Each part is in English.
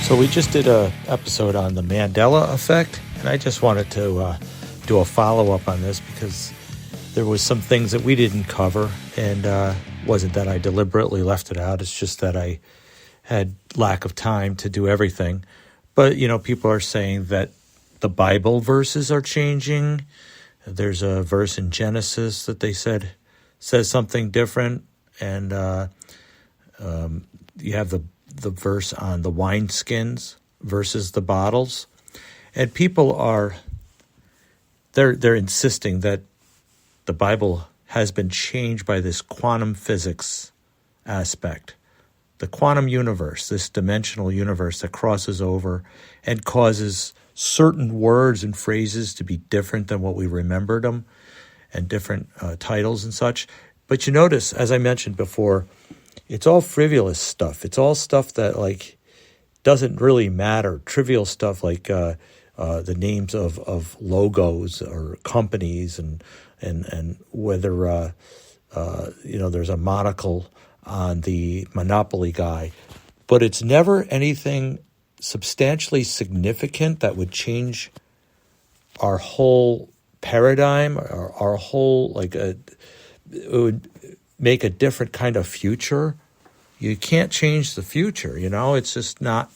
So we just did a episode on the Mandela Effect, and I just wanted to do a follow-up on this because there was some things that we didn't cover, and wasn't that I deliberately left it out. It's just that I had lack of time to do everything. But, you know, people are saying that the Bible verses are changing. There's a verse in Genesis that they said says something different, and you have the verse on the wineskins versus the bottles. And people they're insisting that the Bible has been changed by this quantum physics aspect. The quantum universe, this dimensional universe that crosses over and causes certain words and phrases to be different than what we remembered them, and different titles and such. But you notice, as I mentioned before, it's all frivolous stuff. It's all stuff that like doesn't really matter. Trivial stuff like the names of logos or companies, and whether there's a monocle on the Monopoly guy. But it's never anything substantially significant that would change our whole paradigm, or our whole it would make a different kind of future. You can't change the future, it's just not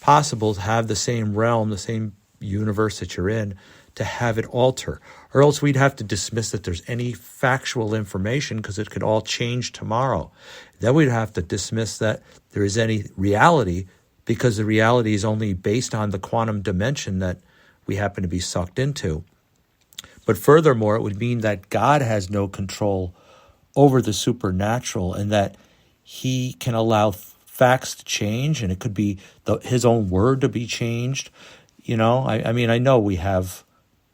possible to have the same realm, the same universe that you're in, to have it alter. Or else we'd have to dismiss that there's any factual information because it could all change tomorrow. Then we'd have to dismiss that there is any reality because the reality is only based on the quantum dimension that we happen to be sucked into. But furthermore, it would mean that God has no control over the supernatural, and that he can allow facts to change, and it could be his own word to be changed. I know we have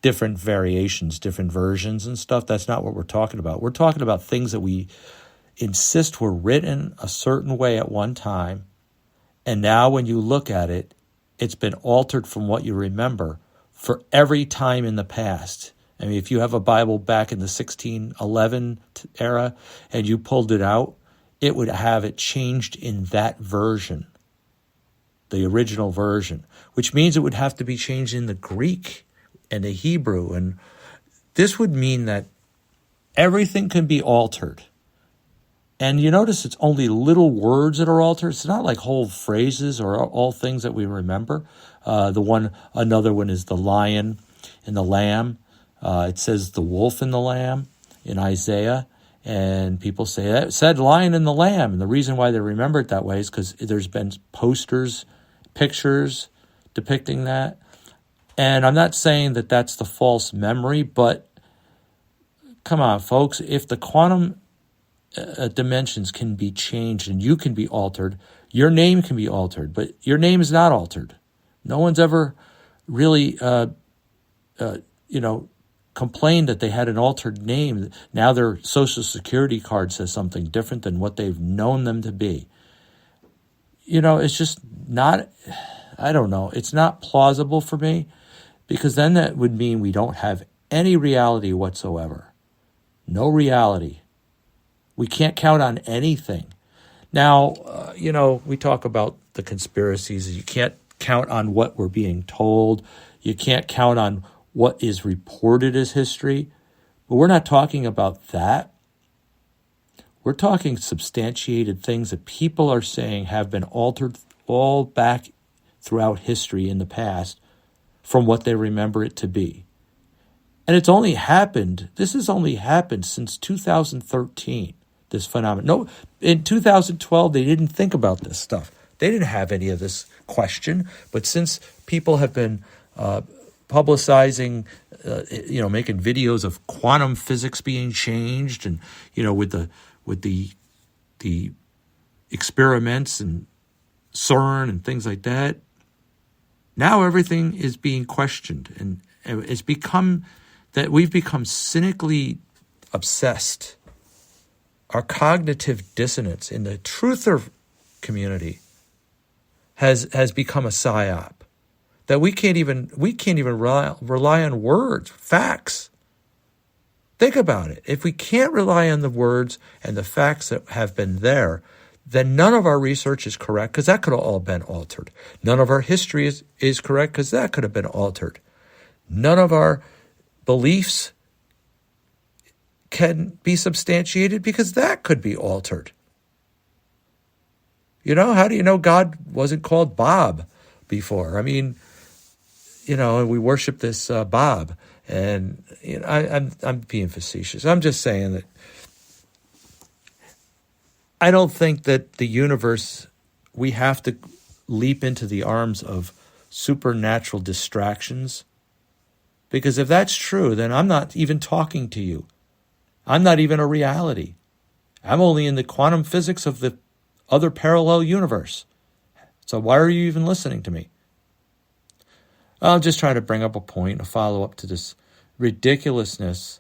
different variations, different versions and stuff. That's not what we're talking about. We're talking about things that we insist were written a certain way at one time, and now when you look at it, it's been altered from what you remember for every time in the past. I mean, if you have a Bible back in the 1611 era and you pulled it out, it would have it changed in that version, the original version, which means it would have to be changed in the Greek and the Hebrew. And this would mean that everything can be altered. And you notice it's only little words that are altered. It's not like whole phrases or all things that we remember. Another one is the lion and the lamb. It says the wolf and the lamb in Isaiah, and people say that it said lion and the lamb. And the reason why they remember it that way is because there's been posters, pictures depicting that. And I'm not saying that that's the false memory, but come on, folks, if the quantum dimensions can be changed and you can be altered, your name can be altered, but your name is not altered. No one's ever really, complained that they had an altered name. Now their social security card says something different than what they've known them to be. It's just not, I don't know, it's not plausible for me, because then that would mean we don't have any reality whatsoever. No reality. We can't count on anything. Now, we talk about the conspiracies. You can't count on what we're being told. You can't count on what is reported as history. But we're not talking about that. We're talking substantiated things that people are saying have been altered all back throughout history in the past from what they remember it to be. And this has only happened since 2013, this phenomenon. No, in 2012, they didn't think about this stuff. They didn't have any of this question. But since people have been publicizing, making videos of quantum physics being changed, and with the experiments and CERN and things like that, now everything is being questioned, and it's become that we've become cynically obsessed. Our cognitive dissonance in the truther community has become a psyop. That we can't even rely on words, facts. Think about it. If we can't rely on the words and the facts that have been there, then none of our research is correct because that could have all been altered. None of our history is correct because that could have been altered. None of our beliefs can be substantiated because that could be altered. How do you know God wasn't called Bob before? I mean, we worship this Bob, and I'm being facetious. I'm just saying that I don't think that the universe, we have to leap into the arms of supernatural distractions, because if that's true, then I'm not even talking to you. I'm not even a reality. I'm only in the quantum physics of the other parallel universe. So why are you even listening to me? I'll just try to bring up a point, a follow-up to this ridiculousness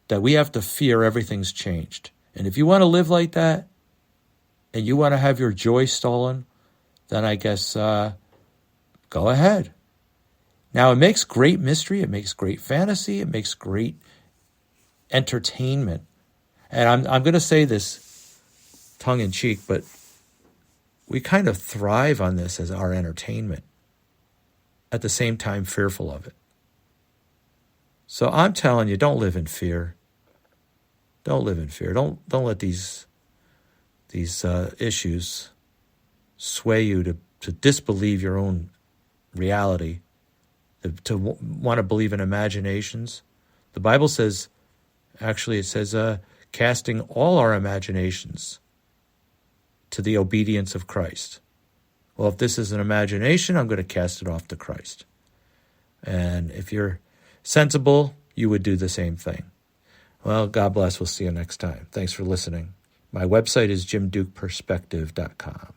that we have to fear everything's changed. And if you want to live like that, and you want to have your joy stolen, then I guess go ahead. Now, it makes great mystery, it makes great fantasy, it makes great entertainment. And I'm going to say this tongue-in-cheek, but we kind of thrive on this as our entertainment, at the same time fearful of it. So I'm telling you, don't live in fear. Don't live in fear. Don't let these issues sway you to disbelieve your own reality, to want to believe in imaginations. The Bible says, actually it says, casting all our imaginations to the obedience of Christ. Well, if this is an imagination, I'm going to cast it off to Christ. And if you're sensible, you would do the same thing. Well, God bless. We'll see you next time. Thanks for listening. My website is jimdukeperspective.com.